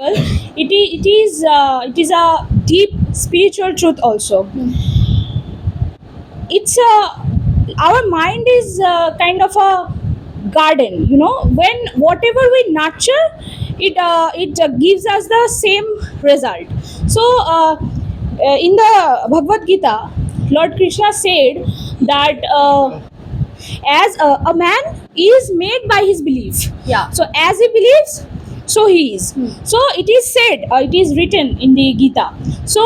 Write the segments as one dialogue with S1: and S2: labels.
S1: it is a deep spiritual truth also. It's a Our mind is kind of a garden, when whatever we nurture, it gives us the same result. So in the Bhagavad Gita, Lord Krishna said that as a man is made by his belief.
S2: Yeah.
S1: So as he believes, so he is. So it is said, it is written in the Gita. So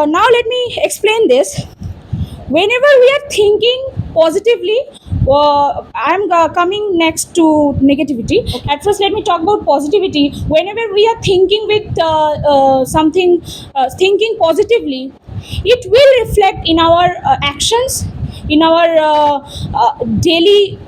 S1: now let me explain this. Whenever we are thinking positively, I'm coming next to negativity. At first, let me talk about positivity. Whenever we are thinking with thinking positively, it will reflect in our actions, in our daily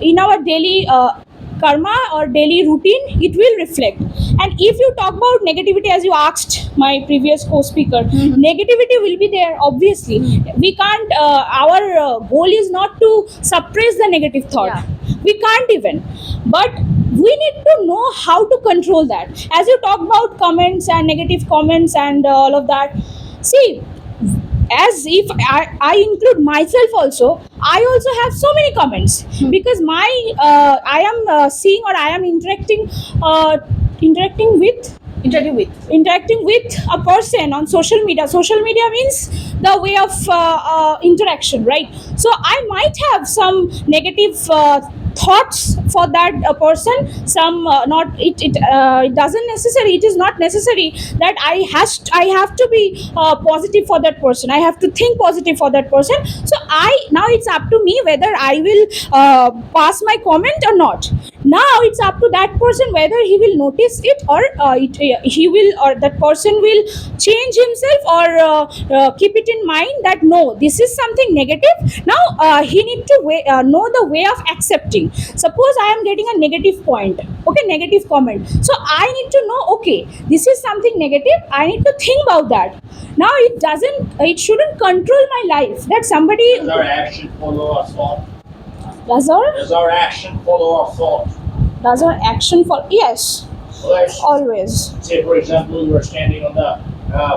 S1: karma or daily routine. It will reflect. And if you talk about negativity, as you asked my previous co-speaker, negativity will be there, obviously. We can't our goal is not to suppress the negative thought.
S2: Yeah.
S1: We can't even, but we need to know how to control that. As you talk about comments and negative comments and all of that, see, as if I include myself also, I also have so many comments, because my I am seeing, or I am interacting with interacting with a person on social media. Social media means the way of interaction, right? So I might have some negative thoughts for that person. Some not it it, it doesn't necessary it is not necessary that I have to be positive for that person. I have to think positive for that person. So I now it's up to me whether I will pass my comment or not. Now it's up to that person whether he will notice it, or he will, or that person will change himself, or keep it in mind that no, this is something negative. Now he need to know the way of accepting. Suppose I am getting a negative point, okay, negative comment, so I need to know, okay, this is something negative, I need to think about that. Now it shouldn't control my life, that somebody
S3: Does our action follow our thought?
S1: does
S3: Does our action follow our thought?
S1: action for, yes,
S3: Let's
S1: always.
S3: say, for example, you are standing on the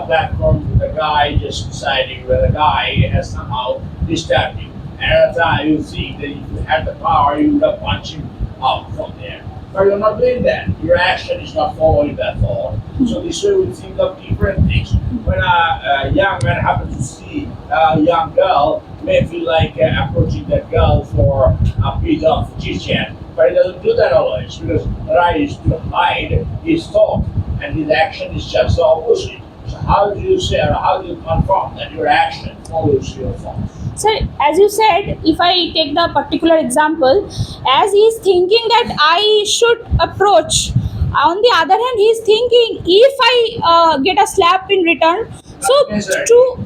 S3: platform with a guy just deciding whether the guy has somehow disturbed you. And at the time you think that if you had the power, you would have punched him out from there. But you're not doing that. Your action is not following that thought. So this way we think of different things. When a young man happens to see a young girl, he may feel like approaching that girl for a bit of chit-chat. But he doesn't do that always, because the right is to hide his thought, and his action is just the opposite. So how do you say, or how do you confirm that your action follows your thought?
S1: So as you said, if I take the particular example, as he is thinking that I should approach, on the other hand he is thinking if I get a slap in return, so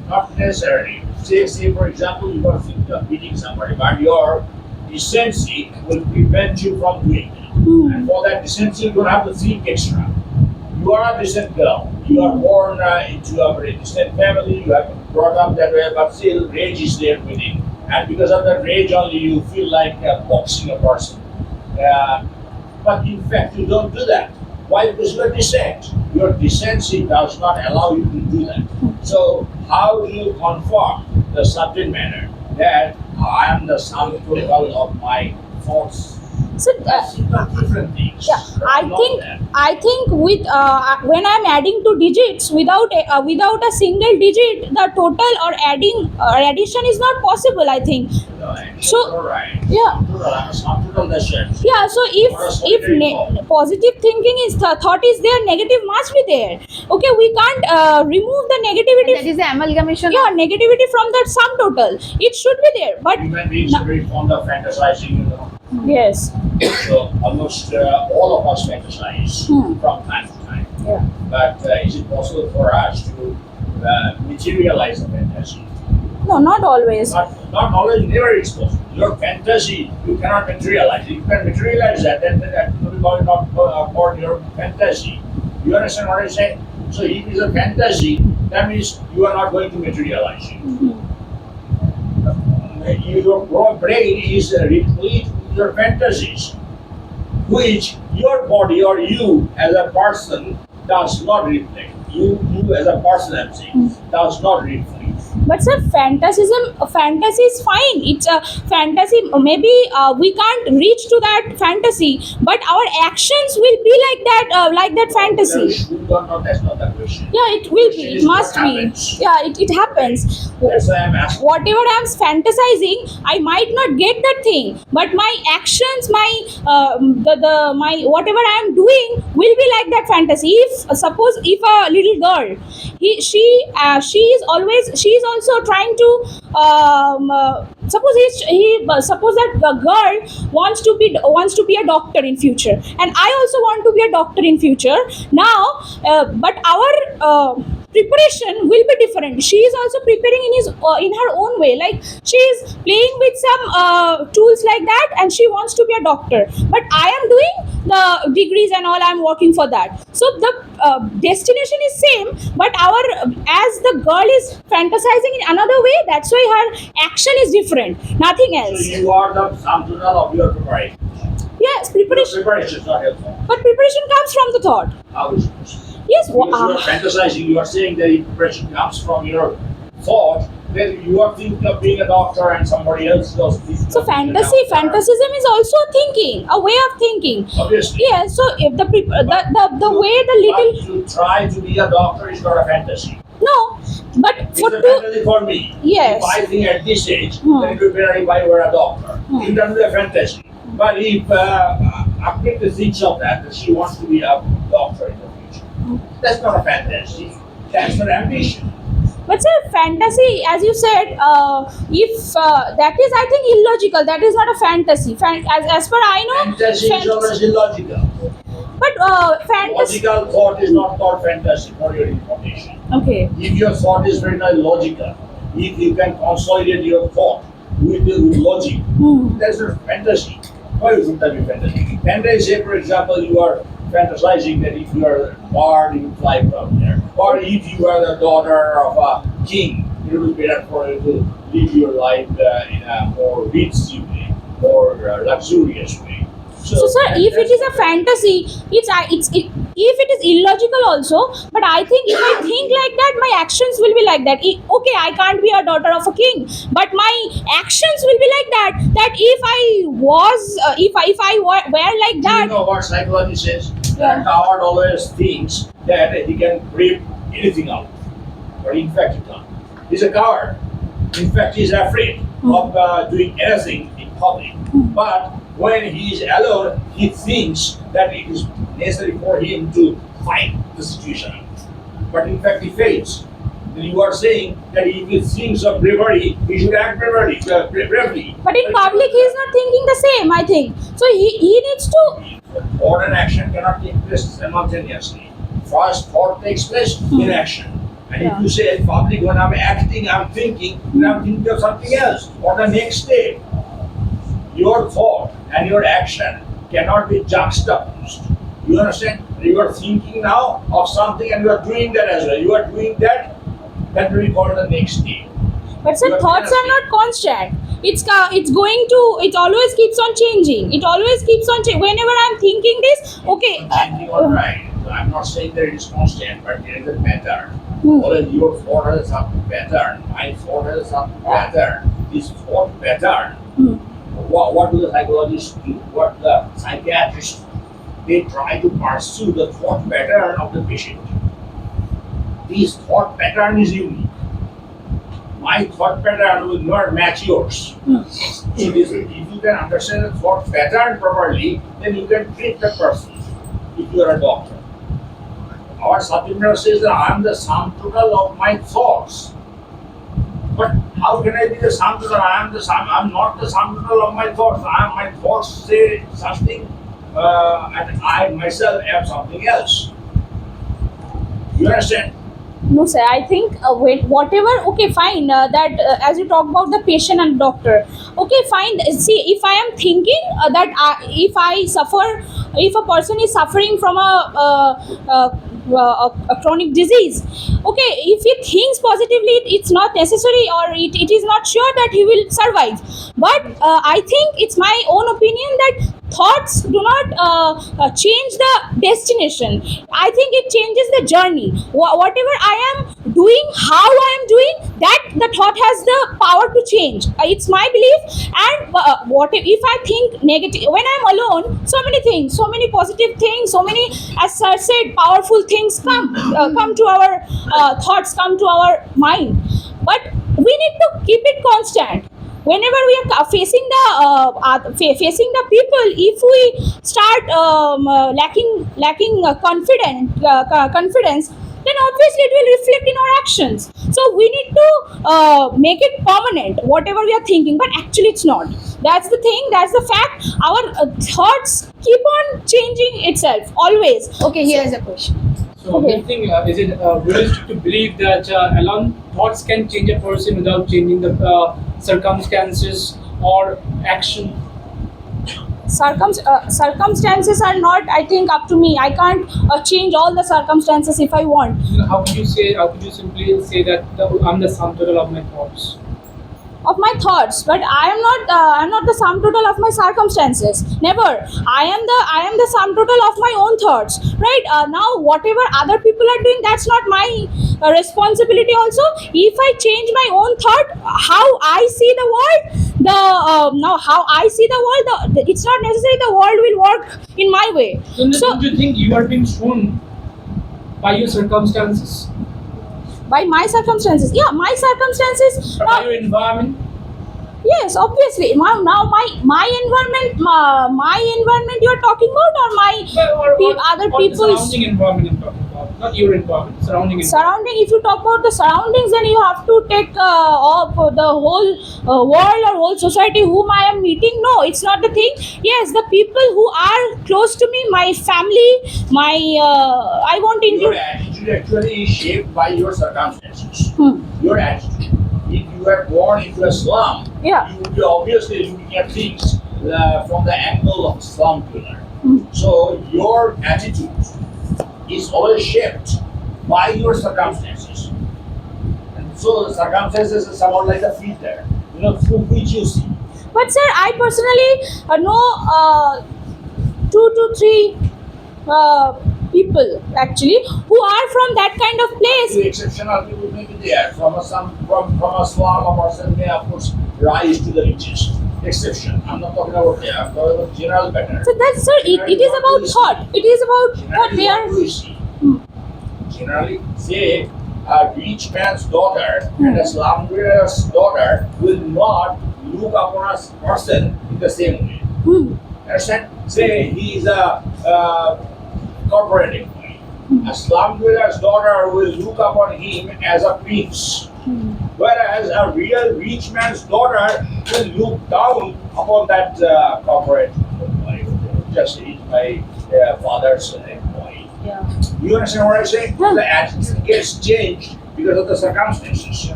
S3: Not necessarily. Say for example, you are thinking of beating somebody, but your decency will prevent you from doing it. And for that decency, you don't have to think extra. You are a decent girl. You are born into a very decent family. You have been brought up that way, but still rage is there within. And because of that rage only, you feel like boxing a person. But in fact, you don't do that. Why? Because you are decent. Your decency does not allow you to do that. So how do you confirm the subject matter that I am the sum total of my thoughts?
S1: so
S3: That's different things.
S1: yeah,
S3: Not that.
S1: I think with when I'm adding two digits without without a single digit, the total or addition is not possible, I think.
S3: No, actually,
S1: So,
S3: you're right.
S1: yeah.
S3: Sum total, that's it.
S1: Yeah, so if
S3: Or a solitary thought.
S1: positive thinking is thought is there, negative must be there. Okay, we can't remove the negativity.
S2: That is the amalgamation.
S1: Yeah, negativity from that sum total. It should be there, but
S3: Human beings are very fond of fantasizing.
S1: yes,
S3: So almost all of us fantasize from time to time.
S1: yeah.
S3: But is it possible for us to materialize a fantasy?
S1: No, not always.
S3: Not always, never is possible. Your fantasy, you cannot materialize. If you can materialize that, then that will be not called your fantasy. You understand what I say? So if it's a fantasy, that means you are not going to materialize it. Your brain is replete with your fantasies, which your body or you as a person does not reflect. You as a person, I'm saying, does not reflect.
S1: But sir, fantasy is fine. It's a fantasy. Maybe we can't reach to that fantasy, but our actions will be like that
S3: Whether
S1: fantasy.
S3: should or not, that's not the question.
S1: Yeah, it will
S3: Question
S1: be. It
S3: is what
S1: must be.
S3: happens.
S1: Yeah, it happens.
S3: That's why I'm asking.
S1: Whatever I'm fantasizing, I might not get that thing, but my actions, my the my whatever I'm doing will be like that fantasy. If suppose if a little girl, she is also trying to suppose suppose that the girl wants to be a doctor in future, and I also want to be a doctor in future. Now, but our preparation will be different. She is also preparing in her own way, like she is playing with some tools like that, and she wants to be a doctor, but I am doing the degrees and all, I'm working for that. So the destination is same, but our as the girl is fantasizing in another way, that's why her action is different, nothing
S3: So
S1: else.
S3: you are the sum total of your preparation.
S1: Yes,
S3: Your
S1: preparation,
S3: preparation is not helpful.
S1: but preparation comes from the thought.
S3: How is it?
S1: Yes,
S3: Because you are fantasizing, you are saying that impression comes from your thought, then you are thinking of being a doctor and somebody else does this.
S1: so fantasism is also thinking, a way of thinking.
S3: Obviously.
S1: Yes, so if the way the little
S3: But to try to be a doctor is not a fantasy.
S1: no, but
S3: It's
S1: for
S3: a
S1: two,
S3: fantasy for me.
S1: Yes.
S3: If I think at this age,
S1: Hmm.
S3: then it would be better if I were a doctor.
S1: Hmm.
S3: It doesn't be a fantasy. But if Akriti thinks of that she wants to be a doctor in the future, that's not a fantasy. That's an ambition.
S1: but sir, fantasy, as you said, if that is, I think, illogical. That is not a fantasy. As per I know,
S3: Fantasy is always illogical.
S1: but fantasy.
S3: Logical thought is not called fantasy, for your information.
S1: Okay.
S3: If your thought is very much logical, if you can consolidate your thought with logic,
S1: Hmm.
S3: that's a fantasy. Why would that be fantasy? Fantasy, say for example, you are fantasizing that if you are a bird, you fly from there. Or if you are the daughter of a king, it would be better for you to live your life in a more rich way, more luxurious way.
S1: So, sir, if it is a fantasy, if it is illogical also, but I think if I think like that, my actions will be like that. Okay, I can't be a daughter of a king, but my actions will be like that. That if I was, if I were like
S3: Do you
S1: that,
S3: know what psychology says?
S1: Yeah.
S3: That coward always thinks that he can rip anything out, but in fact he can't. He's a coward. In fact, he's afraid of doing anything in public. But when he is alone, he thinks that it is necessary for him to fight the situation. But in fact, he fails. Then you are saying that if he thinks of bravery, he should act bravely.
S1: but in public, he is not thinking the same. I think so. He needs to.
S3: Thought and action cannot take place simultaneously. First, thought takes place in action. And
S1: Yeah.
S3: if you say in public, when I'm acting, I'm thinking, then I'm thinking of something else. Or the next day, your thought and your action cannot be juxtaposed. You understand? You are thinking now of something and you are doing that as well. You are doing that, that will be called the next day.
S1: But sir,
S3: You are
S1: thoughts are not constant. It's going to. It always keeps on changing. It always keeps on changing. Whenever I'm thinking this, okay.
S3: Changing all right. I'm not saying that it is constant, but there is a pattern.
S1: Hmm.
S3: Or your thought has some pattern. My thought has some pattern. This thought pattern.
S1: Hmm.
S3: What do the psychologists do? What the psychiatrists do? They try to pursue the thought pattern of the patient. This thought pattern is unique. My thought pattern will not match yours. If you can understand the thought pattern properly, then you can treat the person if you are a doctor. Our subject matter says that I am the sum total of my thoughts. But how can I be the sum total? I'm not the sum total of my thoughts. My thoughts say something and I myself am something else. You understand?
S1: No, sir. I think whatever. Okay, fine. That as you talk about the patient and doctor. Okay, fine. See, if I am thinking if I suffer, if a person is suffering from a a chronic disease. Okay, if he thinks positively, it's not necessary, or it is not sure that he will survive. But I think it's my own opinion that thoughts do not change the destination. I think it changes the journey. Whatever I am doing, how I am doing, that the thought has the power to change. It's my belief. And what if I think negative when I'm alone? So many things, so many positive things, so many, as I said, powerful things come to our thoughts, come to our mind. But we need to keep it constant. Whenever we are facing the people, if we start lacking confidence, then obviously it will reflect in our actions. So we need to make it permanent, whatever we are thinking, but actually it's not. That's the thing, that's the fact. Our thoughts keep on changing itself always.
S2: Okay, here's a question.
S4: So, do you think is it realistic to believe that alone thoughts can change a person without changing the circumstances or action?
S1: Circumstances are not, I think, up to me. I can't change all the circumstances if I want.
S4: How could you say? How could you simply say that I'm the sum total of my thoughts?
S1: Of my thoughts, but I'm not the sum total of my circumstances. Never. I am the sum total of my own thoughts, right? Now whatever other people are doing, that's not my responsibility also. If I change my own thought, how I see the world, now how I see the world, it's not necessary the world will work in my way.
S4: So, don't you think you are being shown by your circumstances?
S1: By my circumstances, yeah, my circumstances.
S4: Or by your environment?
S1: Yes, obviously. Now my environment, my environment you are talking about, or my other
S4: or
S1: people's
S4: the surrounding environment I'm talking about, not your environment, surrounding environment.
S1: surrounding. If you talk about the surroundings, then you have to take of the whole world or whole society whom I am meeting. No, it's not the thing. Yes, the people who are close to me, my family, my I want to
S3: Your
S1: include.
S3: attitude actually is shaped by your circumstances.
S1: Hmm.
S3: Your attitude. If you were born into a slum,
S1: Yeah.
S3: you would be obviously looking at things from the angle of slum dweller.
S1: Hmm.
S3: So your attitude is always shaped by your circumstances. And so the circumstances is somewhat like a filter, through which you see.
S1: But sir, I personally know 2 to 3 people actually who are from that kind of place.
S3: The exceptional people may be there. From a slum, a person may of course rise to the riches. Exception. I'm not talking about there. I'm talking about general pattern.
S1: So that's sir, it is about thought. It is about what they are.
S3: What do you see? Generally, say a rich man's daughter and a slumberer's daughter will not look upon a person in the same way.
S1: Hmm.
S3: Understand? Say he is a corporate employee. A slum dweller's daughter will look upon him as a prince. Whereas a real rich man's daughter will look down upon that corporate employee. Just he's my father's employee.
S1: Yeah.
S3: You understand what I say?
S1: Yeah.
S3: The attitude gets changed because of the circumstances.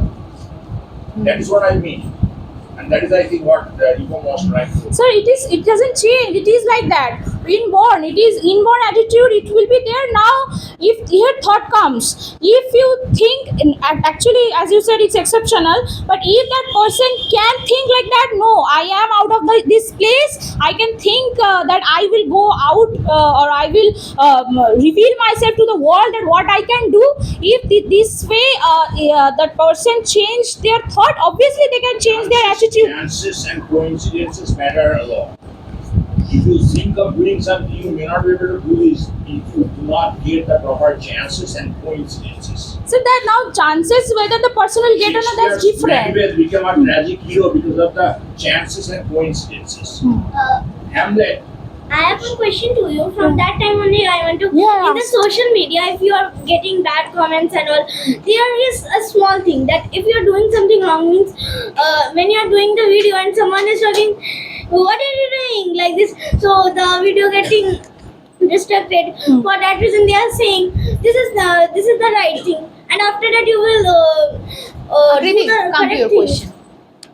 S3: That is what I mean. And that is, I think, what Ego was trying to do.
S1: Sir, it doesn't change. It is like that. Inborn. It is inborn attitude. It will be there now. If here thought comes, if you think, actually, as you said, it's exceptional. But if that person can think like that, no, I am out of this place. I can think that I will go out or I will reveal myself to the world that what I can do. If this way that person change their thought, obviously they can change their attitude.
S3: Chances and coincidences matter a lot. If you think of doing something, you may not be able to do this if you do not get the proper chances and coincidences.
S1: So that now chances whether the person will get or not, that's different.
S3: Macbeth became a tragic hero because of the chances and coincidences. Hamlet.
S5: I have a question to you. From that time only, I want to.
S1: Yeah.
S5: In the social media, if you are getting bad comments and all, there is a small thing that if you are doing something wrong, means when you are doing the video and someone is talking, what are you doing like this? So the video getting distracted. For that reason, they are saying this is the right thing, and after that you will
S2: Rini,
S5: do the
S2: come to
S5: correct
S2: your
S5: thing.
S2: question.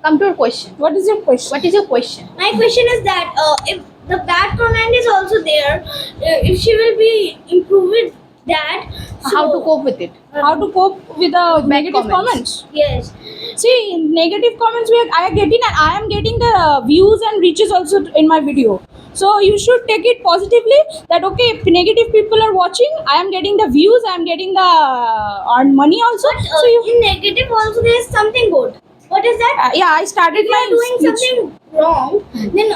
S2: Come to your question.
S1: What is your question?
S2: What is your question?
S5: My question is that if the bad comment is also there, if she will be improved that.
S2: How to cope with it?
S1: How to cope with the
S2: With bad
S1: negative
S2: comments.
S1: comments?
S5: Yes.
S1: See, in negative comments, I am getting the views and reaches also in my video. So you should take it positively. That okay, if negative people are watching, I am getting the views, I am getting the earn money also.
S5: But
S1: So you,
S5: in negative also there is something good. What is that?
S1: yeah, I started
S5: If you
S1: my
S5: are doing
S1: speech.
S5: something wrong, then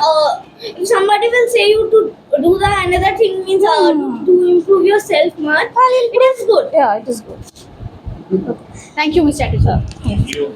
S5: if somebody will say you to do the another thing means to improve yourself much, it is good.
S1: Yeah, it is good.
S2: Thank you, Mr. Teacher.
S3: You